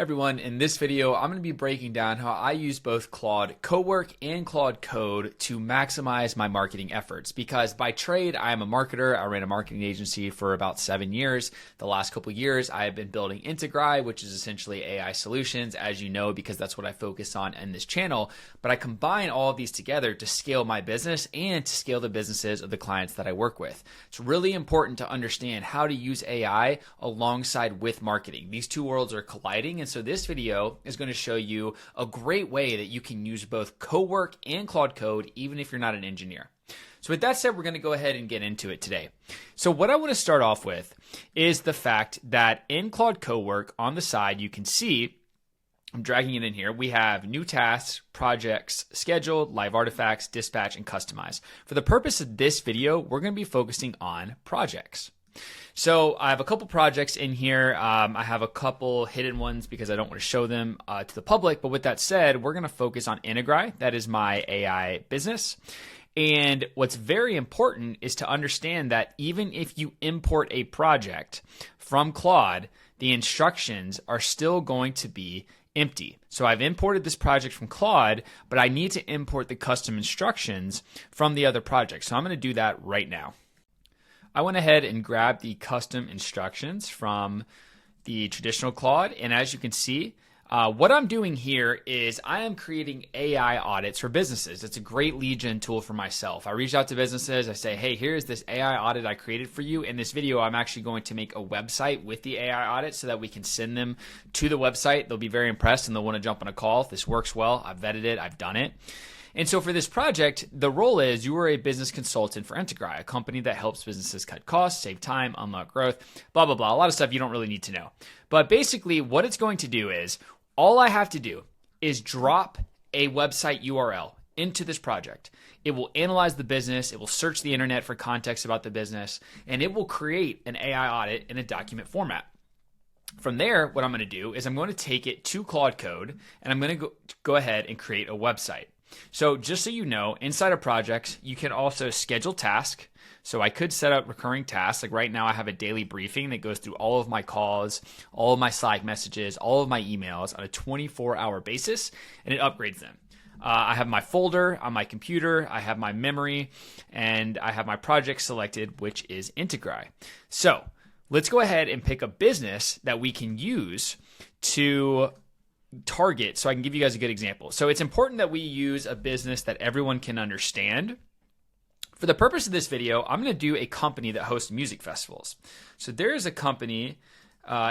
Everyone, in this video, I'm going to be breaking down how I use both Claude Cowork and Claude Code to maximize my marketing efforts. Because by trade, I am a marketer. I ran a marketing agency for about 7 years. The last couple of years, I have been building Integri, which is essentially AI solutions, as you know, because that's what I focus on in this channel. But I combine all of these together to scale my business and to scale the businesses of the clients that I work with. It's really important to understand how to use AI alongside with marketing. These two worlds are colliding. And so this video is going to show you a great way that you can use both Cowork and Claude Code, even if you're not an engineer. So with that said, we're going to go ahead and get into it today. So what I want to start off with is the fact that in Claude Cowork on the side, you can see, I'm dragging it in here, we have new tasks, projects, scheduled, live artifacts, dispatch, and customize. For the purpose of this video, we're going to be focusing on projects. So I have a couple projects in here. I have a couple hidden ones because I don't want to show them to the public. But with that said, we're going to focus on Integri. That is my AI business. And what's very important is to understand that even if you import a project from Claude, the instructions are still going to be empty. So I've imported this project from Claude, but I need to import the custom instructions from the other project. So I'm going to do that right now. I went ahead and grabbed the custom instructions from the traditional Claude. And as you can see, what I'm doing here is I am creating AI audits for businesses. It's a great lead gen tool for myself. I reach out to businesses. I say, hey, here's this AI audit I created for you. In this video, I'm actually going to make a website with the AI audit so that we can send them to the website. They'll be very impressed and they'll want to jump on a call. If this works well, I've vetted it. I've done it. And so for this project, the role is you are a business consultant for Integri, a company that helps businesses cut costs, save time, unlock growth, blah, blah, blah. A lot of stuff you don't really need to know. But basically what it's going to do is all I have to do is drop a website URL into this project. It will analyze the business. It will search the internet for context about the business, and it will create an AI audit in a document format. From there, what I'm going to do is I'm going to take it to Claude Code, and I'm going to go ahead and create a website. So just so you know, inside of projects, you can also schedule tasks. So I could set up recurring tasks. Like right now, I have a daily briefing that goes through all of my calls, all of my Slack messages, all of my emails on a 24-hour basis, and it upgrades them. I have my folder on my computer, I have my memory, and I have my project selected, which is Integri. So let's go ahead and pick a business that we can use to target, so I can give you guys a good example. So it's important that we use a business that everyone can understand. For the purpose of this video, I'm going to do a company that hosts music festivals. So there is a company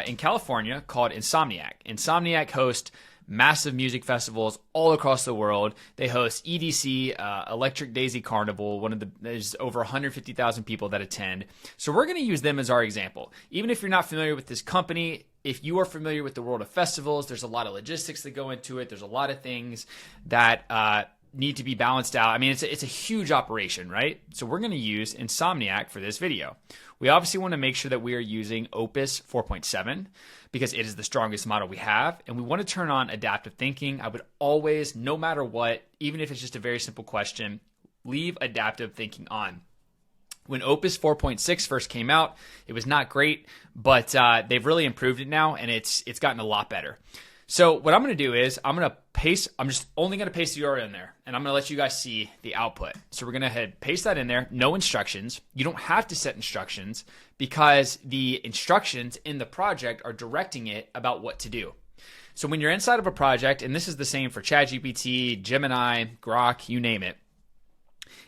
in California called Insomniac. Insomniac hosts massive music festivals all across the world. They host EDC, Electric Daisy Carnival. There's over 150,000 people that attend. So we're going to use them as our example. Even if you're not familiar with this company, if you are familiar with the world of festivals, there's a lot of logistics that go into it. There's a lot of things that need to be balanced out. I mean, it's a huge operation, right? So we're going to use Insomniac for this video. We obviously want to make sure that we are using Opus 4.7 because it is the strongest model we have. And we want to turn on adaptive thinking. I would always, no matter what, even if it's just a very simple question, leave adaptive thinking on. When Opus 4.6 first came out, it was not great, but they've really improved it now, and it's gotten a lot better. So what I'm going to do is I'm just only going to paste the URL in there, and I'm going to let you guys see the output. So we're going to paste that in there, no instructions. You don't have to set instructions because the instructions in the project are directing it about what to do. So when you're inside of a project, and this is the same for ChatGPT, Gemini, Grok, you name it,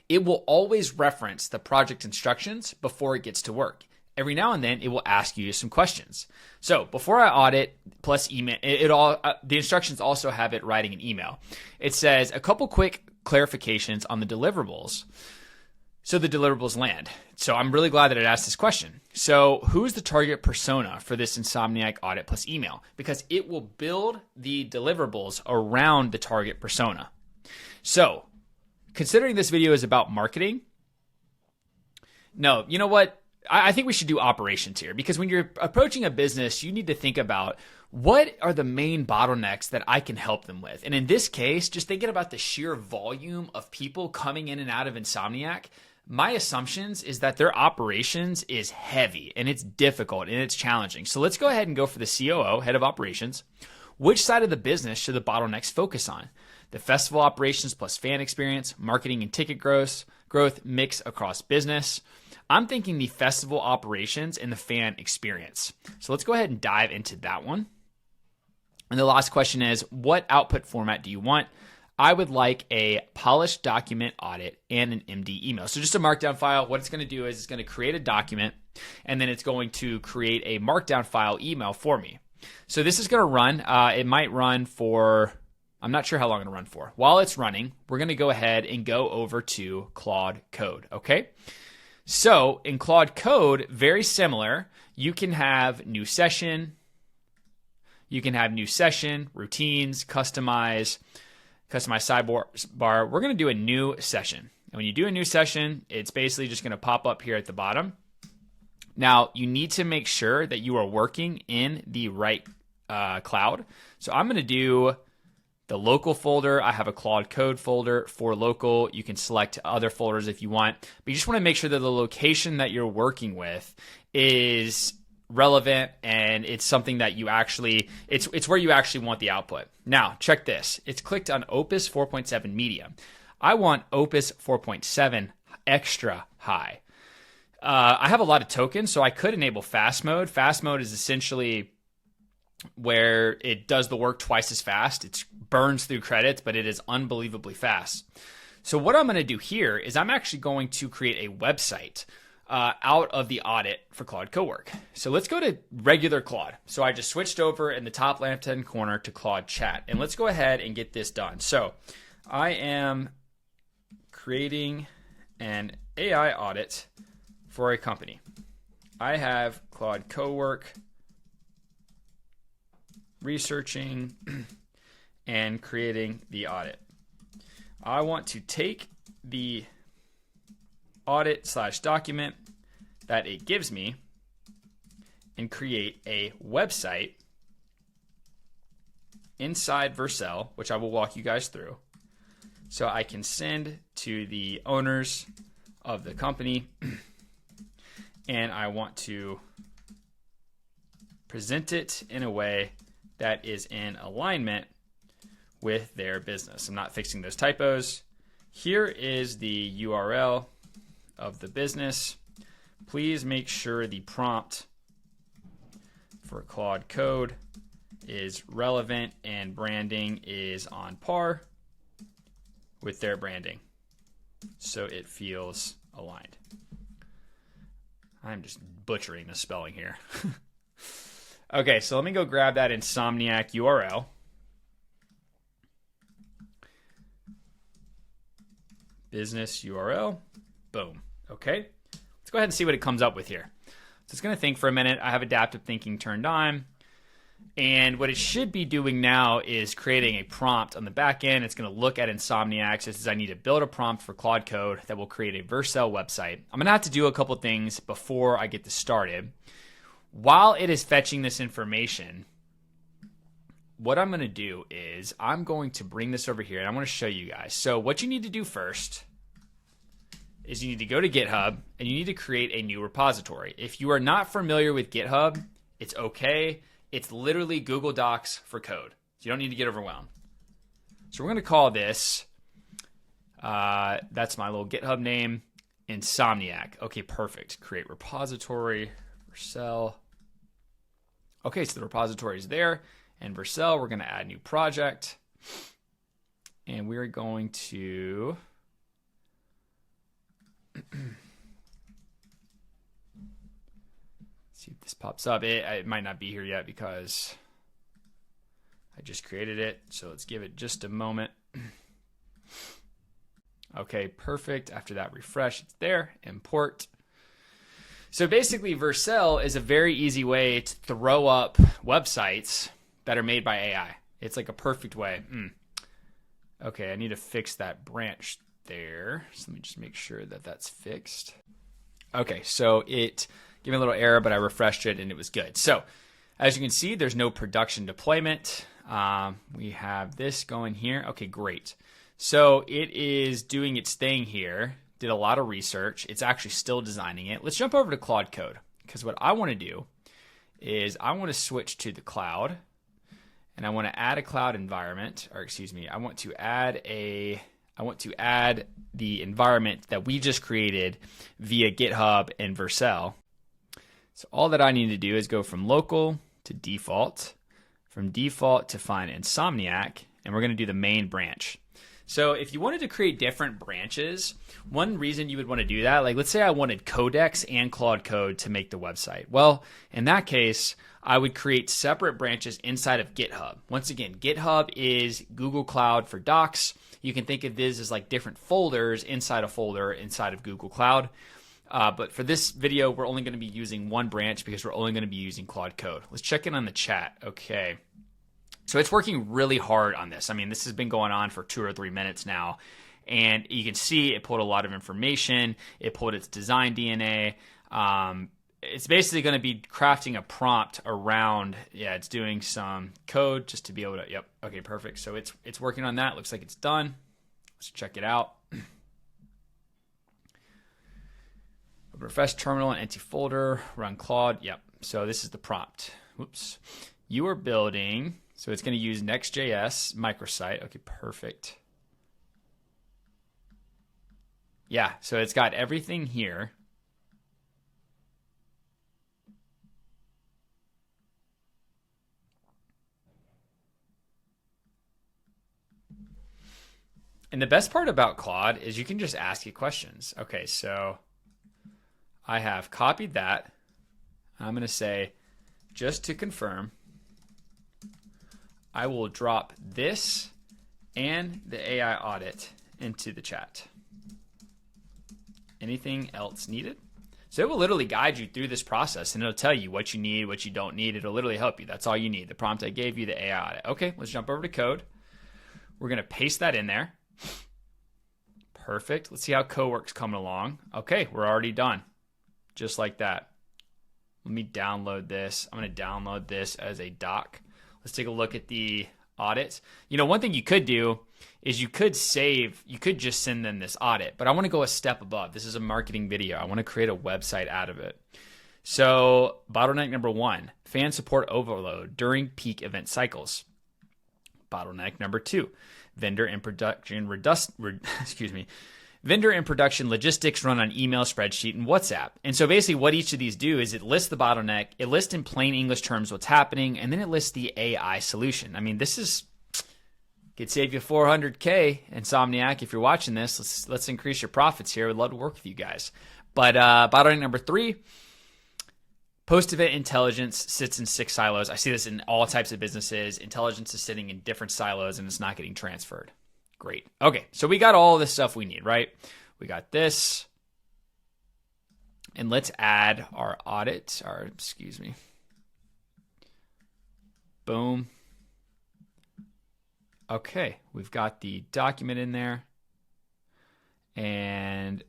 it will always reference the project instructions before it gets to work. Every now and then, it will ask you some questions. So before I audit plus email, the instructions also have it writing an email. It says a couple quick clarifications on the deliverables. So the deliverables land. So I'm really glad that it asked this question. So who's the target persona for this Insomniac audit plus email? Because it will build the deliverables around the target persona. So considering this video is about marketing, no, you know what? I think we should do operations here because when you're approaching a business, you need to think about what are the main bottlenecks that I can help them with. And in this case, just thinking about the sheer volume of people coming in and out of Insomniac, my assumptions is that their operations is heavy and it's difficult and it's challenging. So let's go ahead and go for the COO, head of operations. Which side of the business should the bottlenecks focus on? The festival operations plus fan experience, marketing and ticket growth mix across business. I'm thinking the festival operations and the fan experience. So let's go ahead and dive into that one. And the last question is, what output format do you want? I would like a polished document audit and an MD email. So just a markdown file. What it's going to do is it's going to create a document, and then it's going to create a markdown file email for me. So this is going to run. It might run for, I'm not sure how long it'll run for. While it's running, we're going to go ahead and go over to Claude Code, okay? So in Claude Code, very similar. You can have new session, routines, customize sidebar. We're going to do a new session. And when you do a new session, it's basically just going to pop up here at the bottom. Now, you need to make sure that you are working in the right cloud. So I'm going to do the local folder. I have a Claude Code folder for local. You can select other folders if you want, but you just want to make sure that the location that you're working with is relevant and it's something that you actually, it's where you actually want the output. Now, check this. It's clicked on Opus 4.7 medium. I want Opus 4.7 extra high. I have a lot of tokens, so I could enable fast mode. Fast mode is essentially where it does the work twice as fast. It burns through credits, but it is unbelievably fast. So what I'm going to do here is I'm actually going to create a website out of the audit for Claude Cowork. So let's go to regular Claude. So I just switched over in the top left-hand corner to Claude Chat. And let's go ahead and get this done. So I am creating an AI audit for a company. I have Claude Cowork, researching and creating the audit. I want to take the audit/document that it gives me and create a website inside Vercel, which I will walk you guys through. So I can send to the owners of the company and I want to present it in a way that is in alignment with their business. I'm not fixing those typos. Here is the URL of the business. Please make sure the prompt for Claude Code is relevant and branding is on par with their branding, so it feels aligned. I'm just butchering the spelling here. Okay, so let me go grab that Insomniac URL. Business URL. Boom. Okay. Let's go ahead and see what it comes up with here. So it's going to think for a minute. I have adaptive thinking turned on. And what it should be doing now is creating a prompt on the back end. It's going to look at Insomniac. It says I need to build a prompt for Claude Code that will create a Vercel website. I'm going to have to do a couple things before I get this started. While it is fetching this information, what I'm going to do is I'm going to bring this over here and I'm going to show you guys. So what you need to do first is you need to go to GitHub and you need to create a new repository. If you are not familiar with GitHub, it's okay. It's literally Google Docs for code. So you don't need to get overwhelmed. So we're going to call this, that's my little GitHub name, Insomniac. Okay, perfect. Create repository, Vercel. Okay, so the repository is there. And Vercel, we're going to add new project. And we're going to see if this pops up. It might not be here yet because I just created it. So let's give it just a moment. Okay, perfect. After that refresh, it's there. Import. So basically, Vercel is a very easy way to throw up websites that are made by AI. It's like a perfect way. Okay, I need to fix that branch there. So let me just make sure that that's fixed. Okay, so it gave me a little error, but I refreshed it and it was good. So as you can see, there's no production deployment. We have this going here. Okay, great. So it is doing its thing here. Did a lot of research. It's actually still designing it. Let's jump over to Claude Code because what I want to do is I want to switch to the cloud. and I want to add a cloud environment, or excuse me, I want to add the environment that we just created via GitHub and Vercel. So all that I need to do is go from local to default, from default to find Insomniac, and we're going to do the main branch. So if you wanted to create different branches, one reason you would want to do that, like let's say I wanted Codex and Claude Code to make the website. Well, in that case, I would create separate branches inside of GitHub. Once again, GitHub is Google Cloud for Docs. You can think of this as like different folders inside a folder inside of Google Cloud. But for this video, we're only going to be using one branch because we're only going to be using Claude Code. Let's check in on the chat. Okay. So it's working really hard on this. I mean, this has been going on for 2 or 3 minutes now. And you can see it pulled a lot of information. It pulled its design DNA. It's basically going to be crafting a prompt around, it's doing some code just to be able to, okay, perfect. So it's working on that. Looks like it's done. Let's check it out. Refresh terminal and empty folder, run Claude. So this is the prompt. Whoops. You are building, so it's going to use Next.js microsite. Okay, perfect. Yeah, so it's got everything here. And the best part about Claude is you can just ask it questions. Okay, so I have copied that. I'm going to say, just to confirm, I will drop this and the AI audit into the chat. Anything else needed? So it will literally guide you through this process, and it'll tell you what you need, what you don't need. It'll literally help you. That's all you need. The prompt I gave you, the AI audit. Okay, let's jump over to code. We're going to paste that in there. Perfect. Let's see how Cowork's coming along. Okay, we're already done. Just like that. Let me download this. I'm going to download this as a doc. Let's take a look at the audits. You know, one thing you could do is you could just send them this audit, but I want to go a step above. This is a marketing video. I want to create a website out of it. So bottleneck number 1, fan support overload during peak event cycles. Bottleneck number 2, vendor and production vendor and production logistics run on email, spreadsheet, and WhatsApp. And so basically what each of these do is it lists the bottleneck, it lists in plain English terms what's happening, and then it lists the AI solution. I mean, this could save you $400K, Insomniac. If you're watching this, let's increase your profits here. We'd love to work with you guys. But bottleneck number 3, post-event intelligence sits in 6 silos. I see this in all types of businesses. Intelligence is sitting in different silos and it's not getting transferred. Great. Okay, so we got all this stuff we need, right? We got this. And let's add our audit, boom. Okay, we've got the document in there. And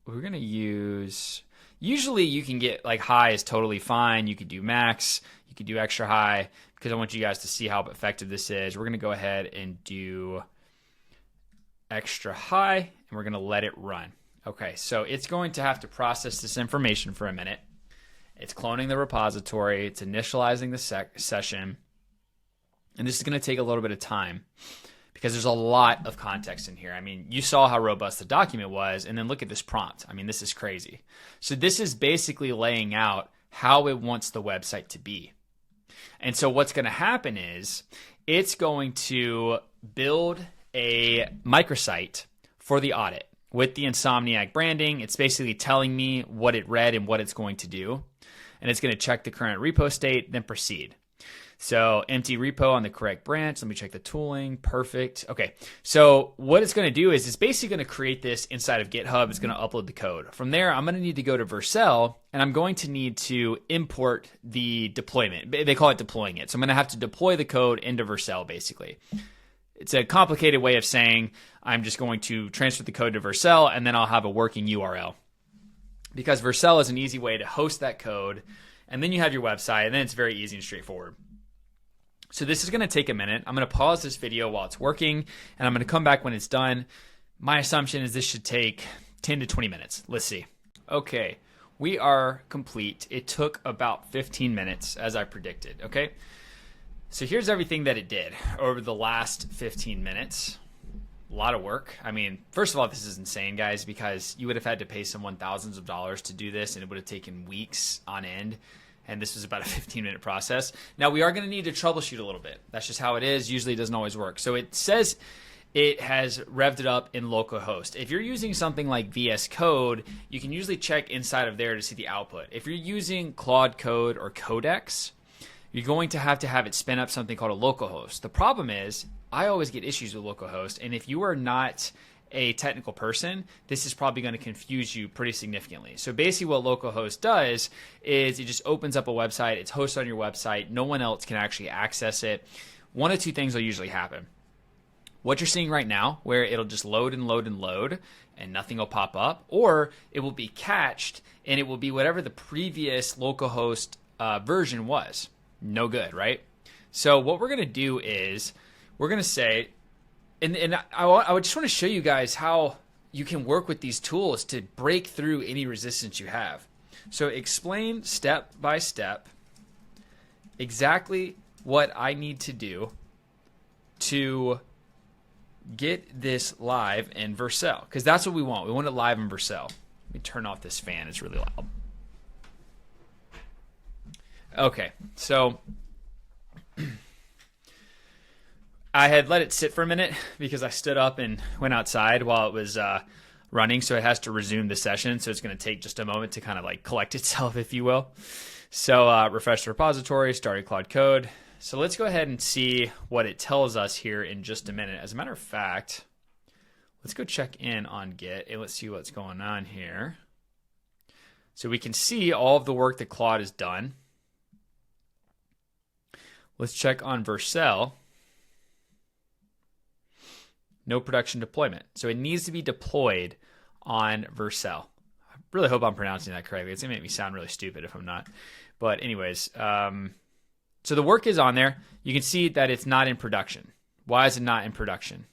we're going to use, usually you can get like high is totally fine. You could do max, you could do extra high, because I want you guys to see how effective this is. We're going to go ahead and do extra high, and we're going to let it run. Okay, so it's going to have to process this information for a minute. It's cloning the repository. It's initializing the session. And this is going to take a little bit of time because there's a lot of context in here. I mean, you saw how robust the document was, and then look at this prompt. I mean, this is crazy. So this is basically laying out how it wants the website to be. And so what's going to happen is it's going to build a microsite for the audit with the Insomniac branding. It's basically telling me what it read and what it's going to do. And it's going to check the current repo state, then proceed. So empty repo on the correct branch. Let me check the tooling. Perfect. Okay. So what it's going to do is it's basically going to create this inside of GitHub. It's going to upload the code. From there, I'm going to need to go to Vercel, and I'm going to need to import the deployment. They call it deploying it. So I'm going to have to deploy the code into Vercel, basically. It's a complicated way of saying I'm just going to transfer the code to Vercel, and then I'll have a working URL. Because Vercel is an easy way to host that code, and then you have your website, and then it's very easy and straightforward. So this is going to take a minute. I'm going to pause this video while it's working, and I'm going to come back when it's done. My assumption is this should take 10 to 20 minutes. Let's see. Okay, we are complete. It took about 15 minutes, as I predicted, okay? So here's everything that it did over the last 15 minutes. A lot of work. I mean, first of all, this is insane, guys, because you would have had to pay someone thousands of dollars to do this, and it would have taken weeks on end. And this was about a 15-minute process. Now, we are going to need to troubleshoot a little bit. That's just how it is. Usually it doesn't always work. So it says it has revved it up in localhost. If you're using something like VS Code, you can usually check inside of there to see the output. If you're using Claude Code or Codex, you're going to have it spin up something called a localhost. The problem is, I always get issues with localhost, and if you are not a technical person, this is probably going to confuse you pretty significantly. So basically what localhost does is it just opens up a website, it's hosted on your website, no one else can actually access it. One of two things will usually happen. What you're seeing right now, where it'll just load and load and load, and nothing will pop up, or it will be cached, and it will be whatever the previous localhost version was. No good, right? So what we're going to do is we're going to say, and I would just want to show you guys how you can work with these tools to break through any resistance you have. So explain step by step exactly what I need to do to get this live in Vercel, because that's what we want. We want it live in Vercel. Let me turn off this fan. It's really loud. Okay, so I had let it sit for a minute because I stood up and went outside while it was running, so it has to resume the session, so it's going to take just a moment to kind of like collect itself, if you will. So refresh the repository, started Claude Code. So let's go ahead and see what it tells us here in just a minute. As a matter of fact, let's go check in on Git and let's see what's going on here. So we can see all of the work that Claude has done. Let's check on Vercel. No production deployment. So it needs to be deployed on Vercel. I really hope I'm pronouncing that correctly. It's going to make me sound really stupid if I'm not. But anyways, so the work is on there. You can see that it's not in production. Why is it not in production?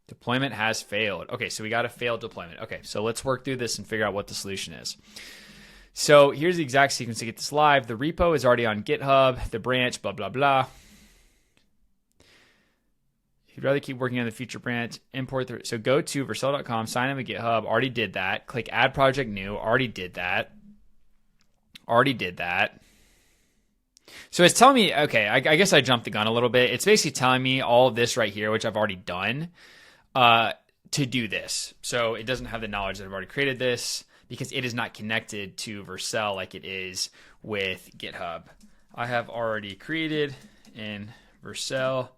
Deployment has failed. Okay, so we got a failed deployment. Okay, so let's work through this and figure out what the solution is. So here's the exact sequence to get this live. The repo is already on GitHub, the branch, blah, blah, blah. If you'd rather keep working on the future branch, import the, so go to vercel.com, sign in with GitHub, already did that. Click add project new, already did that. Already did that. So it's telling me, okay, I guess I jumped the gun a little bit. It's basically telling me all of this right here, which I've already done, to do this. So it doesn't have the knowledge that I've already created this, because it is not connected to Vercel like it is with GitHub. I have already created in Vercel.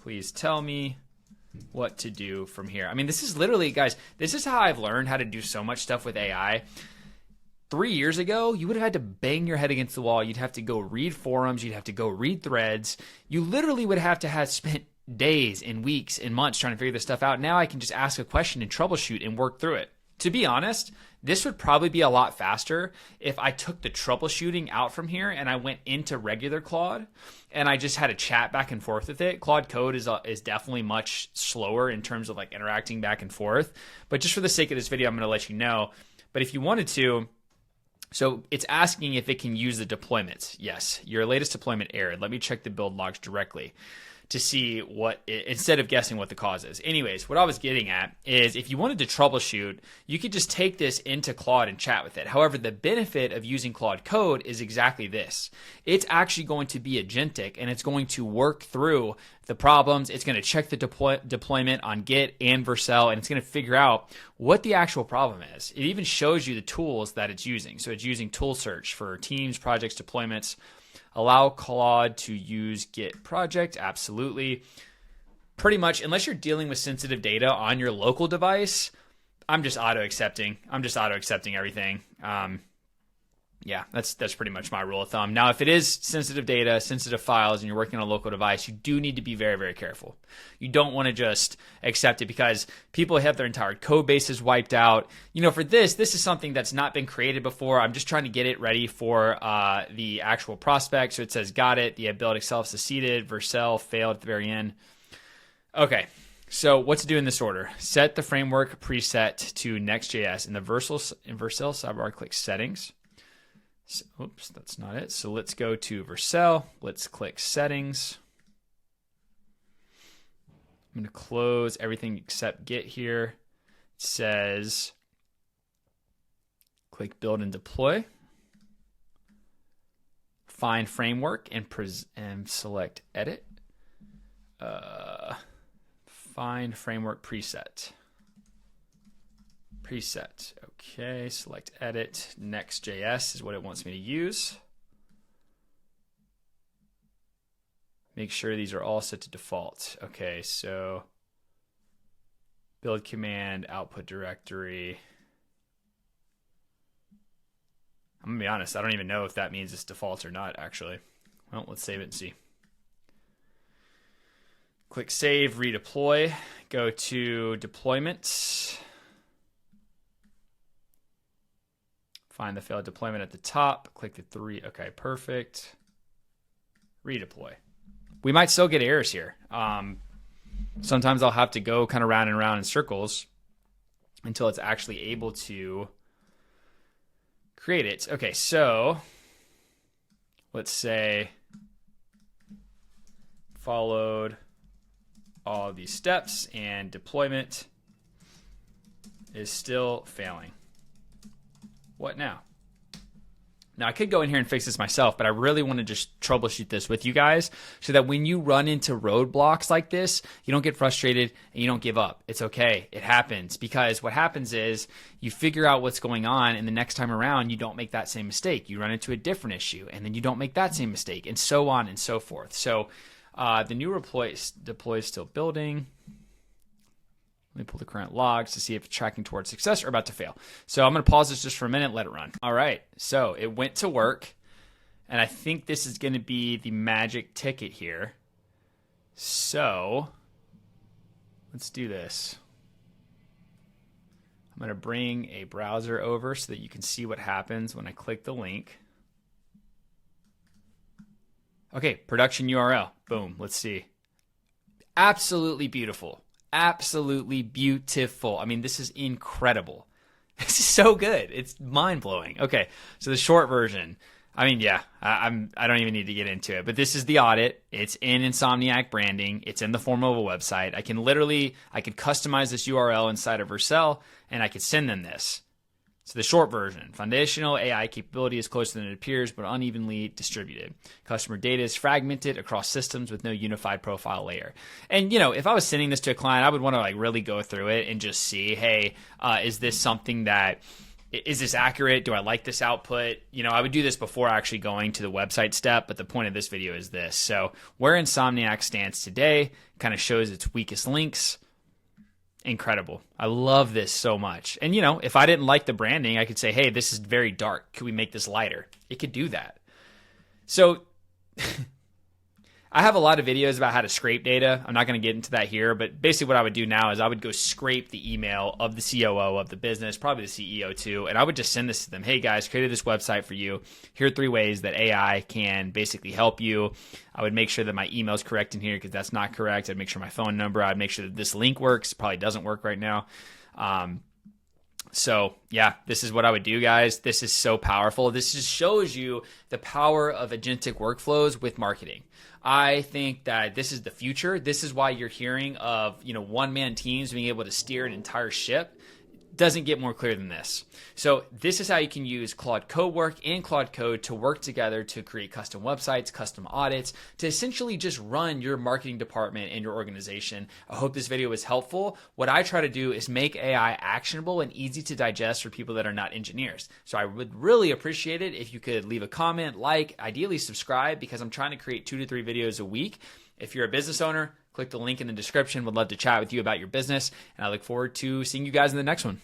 Please tell me what to do from here. I mean, this is literally, guys, this is how I've learned how to do so much stuff with AI. 3 years ago, you would have had to bang your head against the wall. You'd have to go read forums. You'd have to go read threads. You literally would have to have spent days and weeks and months trying to figure this stuff out. Now I can just ask a question and troubleshoot and work through it. To be honest, this would probably be a lot faster if I took the troubleshooting out from here and I went into regular Claude and I just had a chat back and forth with it. Claude Code is definitely much slower in terms of like interacting back and forth. But just for the sake of this video, I'm going to let you know. But if you wanted to, so it's asking if it can use the deployments. Yes, your latest deployment errored. Let me check the build logs directly to see what, instead of guessing what the cause is. Anyways, what I was getting at is if you wanted to troubleshoot, you could just take this into Claude and chat with it. However, the benefit of using Claude Code is exactly this. It's actually going to be agentic and it's going to work through the problems. It's going to check the deployment on Git and Vercel, and it's going to figure out what the actual problem is. It even shows you the tools that it's using. So it's using tool search for teams, projects, deployments. Allow Claude to use Git project, absolutely. Pretty much, unless you're dealing with sensitive data on your local device, I'm just auto-accepting. I'm just auto-accepting everything. Yeah, that's pretty much my rule of thumb. Now, if it is sensitive data, sensitive files, and you're working on a local device, you do need to be very, very careful. You don't want to just accept it because people have their entire code bases wiped out. You know, for this is something that's not been created before. I'm just trying to get it ready for the actual prospect. So it says, got it. The build itself succeeded. Vercel failed at the very end. Okay. So what to do in this order? Set the framework preset to Next.js. In the Vercel sidebar, click Settings. So, oops, that's not it. So let's go to Vercel. Let's click settings. I'm going to close everything except Git here. It says click build and deploy. Find framework and select edit. Find framework preset. Okay, select edit. Next.js is what it wants me to use. Make sure these are all set to default. Okay, so build command, output directory. I'm gonna be honest, I don't even know if that means it's default or not, actually. Well, let's save it and see. Click save, redeploy, go to deployment. Find the failed deployment at the top, click the 3, okay, perfect. Redeploy. We might still get errors here. Sometimes I'll have to go kind of round and round in circles until it's actually able to create it. Okay, so let's say followed all these steps and deployment is still failing. What now? Now, I could go in here and fix this myself, but I really want to just troubleshoot this with you guys so that when you run into roadblocks like this, you don't get frustrated and you don't give up. It's okay. It happens, because what happens is you figure out what's going on, and the next time around, you don't make that same mistake. You run into a different issue, and then you don't make that same mistake, and so on and so forth. So the new deploy is still building. Let me pull the current logs to see if it's tracking towards success or about to fail. So I'm going to pause this just for a minute, let it run. All right, so it went to work, and I think this is going to be the magic ticket here. So let's do this. I'm going to bring a browser over so that you can see what happens when I click the link. Okay, production URL. Boom, let's see. Absolutely beautiful. Absolutely beautiful. I mean, this is incredible. This is so good. It's mind-blowing. Okay, so the short version. I mean, yeah, I don't even need to get into it, but this is the audit. It's in Insomniac branding. It's in the form of a website. I could customize this URL inside of Vercel, and I could send them this. So the short version, foundational AI capability is closer than it appears, but unevenly distributed. Customer data is fragmented across systems with no unified profile layer. And, you know, if I was sending this to a client, I would want to like really go through it and just see, hey, is this something that, is this accurate? Do I like this output? You know, I would do this before actually going to the website step, but the point of this video is this. So where Insomniac stands today kind of shows its weakest links. Incredible. I love this so much. And, you know, if I didn't like the branding, I could say, hey, this is very dark. Could we make this lighter? It could do that. So I have a lot of videos about how to scrape data. I'm not going to get into that here, but basically what I would do now is I would go scrape the email of the COO of the business, probably the CEO too, and I would just send this to them. Hey guys, created this website for you. Here are 3 ways that AI can basically help you. I would make sure that my email is correct in here because that's not correct. I'd make sure my phone number, I'd make sure that this link works. Probably doesn't work right now. So yeah, this is what I would do, guys. This is so powerful. This just shows you the power of agentic workflows with marketing. I think that this is the future. This is why you're hearing of, you know, one-man teams being able to steer an entire ship. Doesn't get more clear than this. So this is how you can use Claude Cowork and Claude Code to work together to create custom websites, custom audits, to essentially just run your marketing department and your organization. I hope this video was helpful. What I try to do is make AI actionable and easy to digest for people that are not engineers. So I would really appreciate it if you could leave a comment, like, ideally subscribe, because I'm trying to create 2 to 3 videos a week. If you're a business owner, click the link in the description. Would love to chat with you about your business, and I look forward to seeing you guys in the next one.